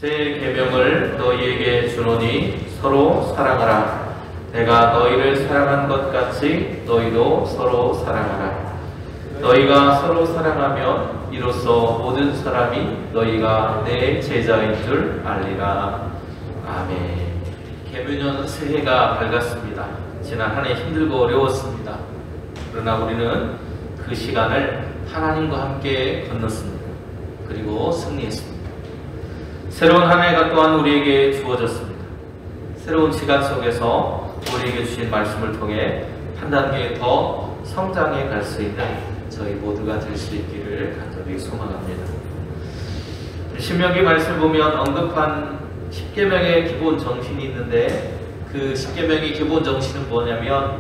새 계명을 너희에게 주노니 서로 사랑하라. 내가 너희를 사랑한 것 같이 너희도 서로 사랑하라. 너희가 서로 사랑하면 이로써 모든 사람이 너희가 내 제자인 줄 알리라. 아멘. 개묘년 새해가 밝았습니다. 지난 한 해 힘들고 어려웠습니다. 그러나 우리는 그 시간을 하나님과 함께 건넜습니다. 그리고 승리했습니다. 새로운 한 해가 또한 우리에게 주어졌습니다. 새로운 시간 속에서 우리에게 주신 말씀을 통해 한 단계 더 성장해 갈 수 있는 저희 모두가 될 수 있기를 간절히 소망합니다. 신명기 말씀 보면 언급한 10계명의 기본 정신이 있는데, 그 10계명의 기본 정신은 뭐냐면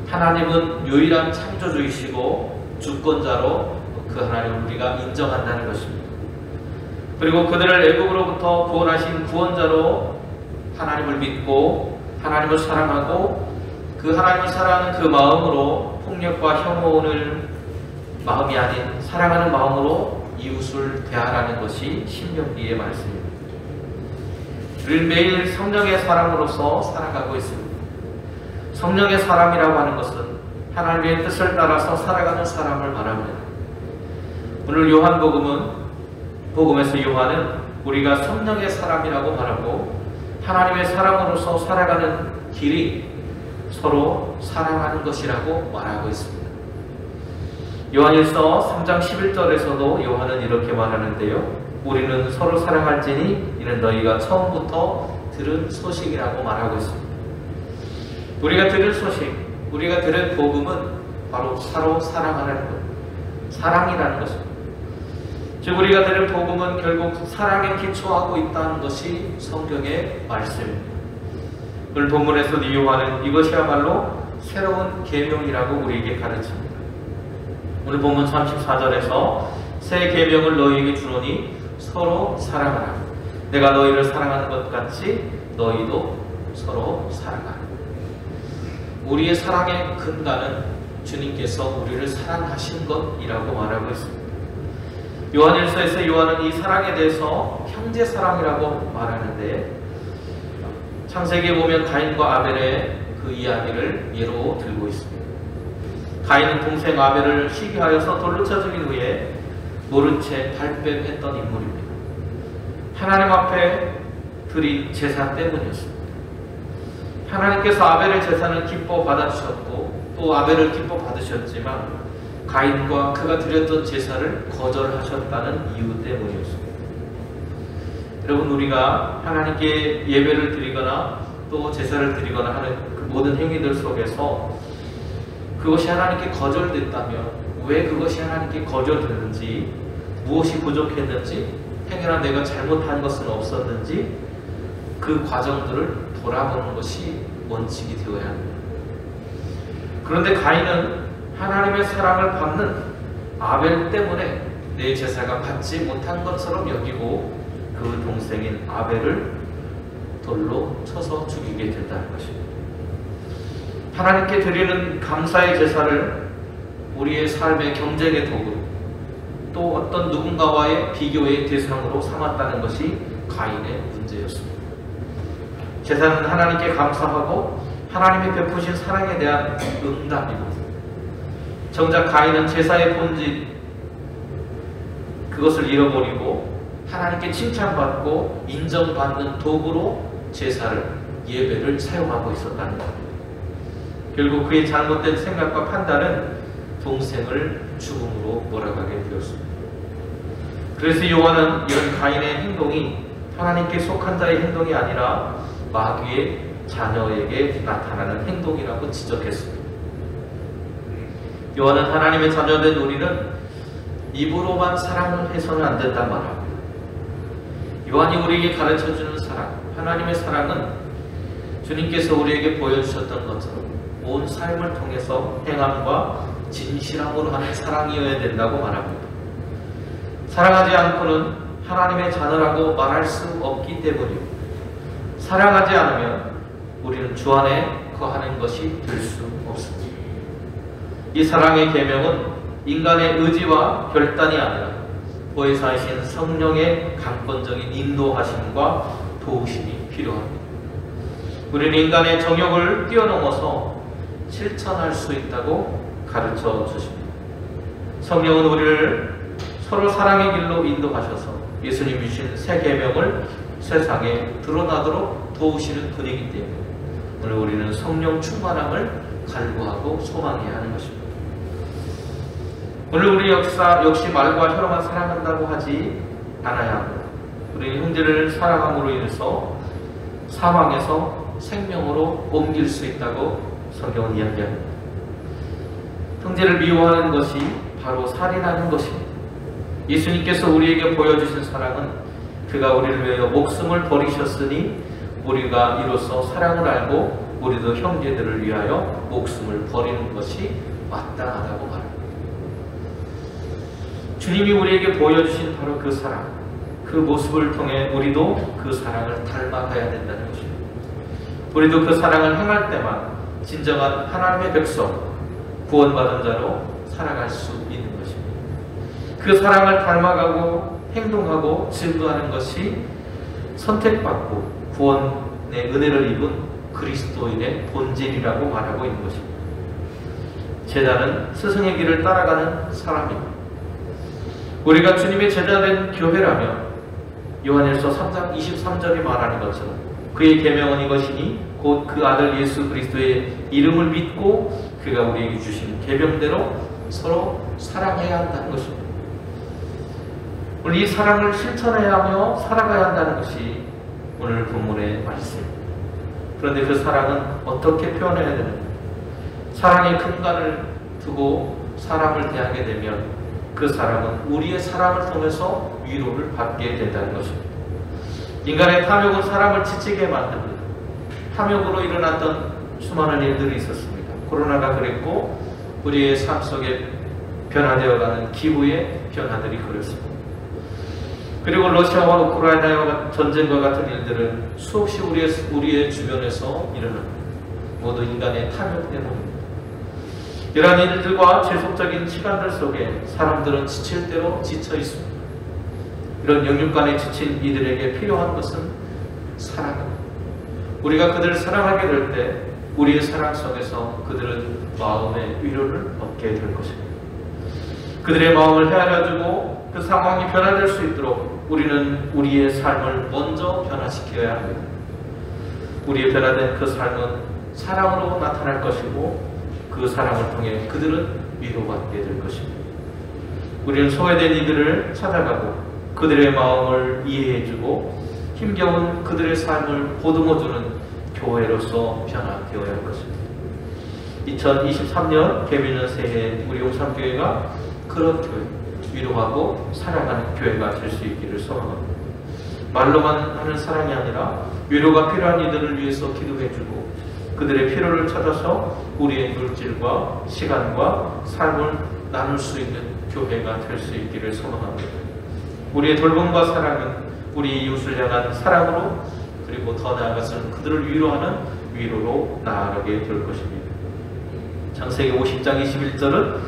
하나님은 유일한 창조주이시고 주권자로 그 하나님을 우리가 인정한다는 것입니다. 그리고 그들을 애굽으로부터 구원하신 구원자로 하나님을 믿고 하나님을 사랑하고 그 하나님을 사랑하는 그 마음으로 폭력과 혐오를 마음이 아닌 사랑하는 마음으로 이웃을 대하라는 것이 신명기의 말씀입니다. 우리는 매일 성령의 사람으로서 살아가고 있습니다. 성령의 사람이라고 하는 것은 하나님의 뜻을 따라서 살아가는 사람을 말합니다. 오늘 복음에서 요한은 우리가 성령의 사람이라고 말하고 하나님의 사람으로서 살아가는 길이 서로 사랑하는 것이라고 말하고 있습니다. 요한일서 3장 11절에서도 요한은 이렇게 말하는데요. 우리는 서로 사랑할지니 이는 너희가 처음부터 들은 소식이라고 말하고 있습니다. 우리가 들은 소식, 우리가 들은 복음은 바로 서로 사랑하는 것, 사랑이라는 것입니다. 즉 우리가 들은 복음은 결국 사랑에 기초하고 있다는 것이 성경의 말씀입니다. 오늘 본문에서도 요한은 이것이야말로 새로운 계명이라고 우리에게 가르칩니다. 오늘 본문 34절에서 새 계명을 너희에게 주노니 서로 사랑하라. 내가 너희를 사랑하는 것 같이 너희도 서로 사랑하라. 우리의 사랑의 근간은 주님께서 우리를 사랑하신 것이라고 말하고 있습니다. 요한일서에서 요한은 이 사랑에 대해서 형제 사랑이라고 말하는데, 창세기에 보면 가인과 아벨의 그 이야기를 예로 들고 있습니다. 가인은 동생 아벨을 시기하여서 돌로 쳐 죽인 후에 모른 채 발뺌했던 인물입니다. 하나님 앞에 드린 제사 때문이었습니다. 하나님께서 아벨의 제사는 기뻐 받아주셨고 또 아벨을 기뻐 받으셨지만 가인과 그가 드렸던 제사를 거절하셨다는 이유 때문이었습니다. 여러분, 우리가 하나님께 예배를 드리거나 또 제사를 드리거나 하는 그 모든 행위들 속에서 그것이 하나님께 거절됐다면 왜 그것이 하나님께 거절됐는지, 무엇이 부족했는지, 행여나 내가 잘못한 것은 없었는지 그 과정들을 돌아보는 것이 원칙이 되어야 합니다. 그런데 가인은 하나님의 사랑을 받는 아벨 때문에 내 제사가 받지 못한 것처럼 여기고 그 동생인 아벨을 돌로 쳐서 죽이게 된다는 것입니다. 하나님께 드리는 감사의 제사를 우리의 삶의 경쟁의 도구, 또 어떤 누군가와의 비교의 대상으로 삼았다는 것이 가인의 문제였습니다. 제사는 하나님께 감사하고 하나님이 베푸신 사랑에 대한 응답입니다. 정작 가인은 제사의 본질, 그것을 잃어버리고 하나님께 칭찬받고 인정받는 도구로 제사를, 예배를 사용하고 있었다는 겁니다. 결국 그의 잘못된 생각과 판단은 동생을 죽음으로 몰아가게 되었습니다. 그래서 요한은 이런 가인의 행동이 하나님께 속한 자의 행동이 아니라 마귀의 자녀에게 나타나는 행동이라고 지적했습니다. 요한은 하나님의 자녀된 우리는 입으로만 사랑을 해서는 안 된단 말합니다. 요한이 우리에게 가르쳐주는 사랑, 하나님의 사랑은 주님께서 우리에게 보여주셨던 것처럼 온 삶을 통해서 행함과 진실함으로 하는 사랑이어야 된다고 말합니다. 사랑하지 않고는 하나님의 자녀라고 말할 수 없기 때문입니다. 사랑하지 않으면 우리는 주 안에 거하는 것이 될 수 없습니다. 이 사랑의 계명은 인간의 의지와 결단이 아니라 보혜사이신 성령의 강권적인 인도하심과 도우심이 필요합니다. 우리는 인간의 정욕을 뛰어넘어서 실천할 수 있다고 가르쳐 주십니다. 성령은 우리를 서로 사랑의 길로 인도하셔서 예수님이 주신 새 계명을 세상에 드러나도록 도우시는 분이기 때문에 오늘 우리는 성령 충만함을 갈구하고 소망해야 하는 것입니다. 오늘 우리 역시 말과 혀로만 사랑한다고 하지 않아야 합니다. 우리는 형제를 사랑함으로 인해서 사망에서 생명으로 옮길 수 있다고 성경은 이야기합니다. 형제를 미워하는 것이 바로 살인하는 것입니다. 예수님께서 우리에게 보여주신 사랑은 그가 우리를 위하여 목숨을 버리셨으니 우리가 이로써 사랑을 알고 우리도 형제들을 위하여 목숨을 버리는 것이 마땅하다고 말합니다. 주님이 우리에게 보여주신 바로 그 사랑, 그 모습을 통해 우리도 그 사랑을 닮아가야 된다는 것입니다. 우리도 그 사랑을 행할 때만 진정한 하나님의 백성, 구원받은 자로 살아갈 수 있는 것입니다. 그 사랑을 닮아가고 행동하고 증거하는 것이 선택받고 구원의 은혜를 입은 그리스도인의 본질이라고 말하고 있는 것입니다. 제자는 스승의 길을 따라가는 사람입니다. 우리가 주님의 제자된 교회라면 요한일서 3장 23절이 말하는 것처럼 그의 계명은 이것이니 곧 그 아들 예수 그리스도의 이름을 믿고 그가 우리에게 주신 계명대로 서로 사랑해야 한다는 것입니다. 오늘 이 사랑을 실천해야 하며 살아가야 한다는 것이 오늘 본문의 말씀입니다. 그런데 그 사랑은 어떻게 표현해야 되는가? 사랑의 근간을 두고 사람을 대하게 되면 그 사람은 우리의 사랑을 통해서 위로를 받게 된다는 것입니다. 인간의 탐욕은 사람을 지치게 만듭니다. 탐욕으로 일어났던 수많은 일들이 있었습니다. 코로나가 그랬고 우리의 삶 속에 변화되어가는 기후의 변화들이 그렇습니다. 그리고 러시아와 우크라이나의 전쟁과 같은 일들은 수없이 우리의 주변에서 일어납니다. 모두 인간의 탐욕 때문입니다. 이러한 일들과 지속적인 시간들 속에 사람들은 지칠 대로 지쳐 있습니다. 이런 영육간에 지친 이들에게 필요한 것은 사랑입니다. 우리가 그들을 사랑하게 될 때 우리의 사랑 속에서 그들은 마음의 위로를 얻게 될 것입니다. 그들의 마음을 헤아려주고 그 상황이 변화될 수 있도록 우리는 우리의 삶을 먼저 변화시켜야 합니다. 우리의 변화된 그 삶은 사랑으로 나타날 것이고 그 사랑을 통해 그들은 위로받게 될 것입니다. 우리는 소외된 이들을 찾아가고 그들의 마음을 이해해주고 힘겨운 그들의 삶을 보듬어주는 교회로서 변화되어야 할 것입니다. 2023년 개미년 새해 우리 용산교회가 그런 교회, 위로하고 사랑하는 교회가 될 수 있기를 소망합니다. 말로만 하는 사랑이 아니라 위로가 필요한 이들을 위해서 기도해주고 그들의 필요를 찾아서 우리의 물질과 시간과 삶을 나눌 수 있는 교회가 될 수 있기를 소망합니다. 우리의 돌봄과 사랑은 우리 이웃을 향한 사랑으로 그리고 더 나아가서는 그들을 위로하는 위로로 나아가게 될 것입니다. 창세기 50장 21절은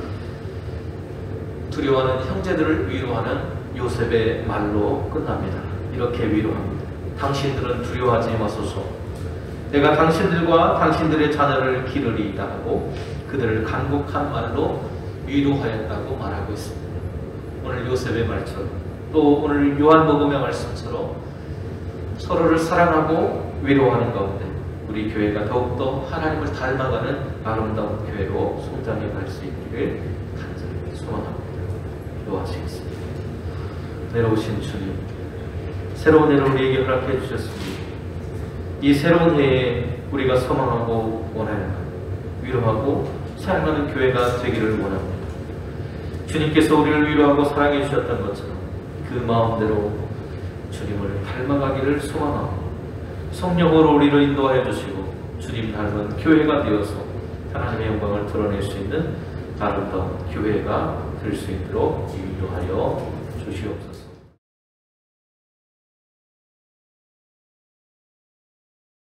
두려워하는 형제들을 위로하는 요셉의 말로 끝납니다. 이렇게 위로합니다. 당신들은 두려워하지 마소서. 내가 당신들과 당신들의 자녀를 기르리이다 하고 그들을 간곡한 말로 위로하였다고 말하고 있습니다. 오늘 요셉의 말처럼 또 오늘 요한복음의 말씀처럼 서로를 사랑하고 위로하는 가운데 우리 교회가 더욱더 하나님을 닮아가는 아름다운 교회로 성장해 갈 수 있기를 간절히 소망합니다. 기도하시겠습니다. 내려오신 주님, 새로운 해를 우리에게 허락해 주셨습니다. 이 새로운 해에 우리가 소망하고 원하는 위로하고 사랑하는 교회가 되기를 원합니다. 주님께서 우리를 위로하고 사랑해 주셨던 것처럼 그 마음대로 주님을 닮아가기를 소망하고 성령으로 우리를 인도하여 주시고 주님 닮은 교회가 되어서 하나님의 영광을 드러낼 수 있는 아름다운 교회가 될 수 있도록 인도하여 주시옵소서.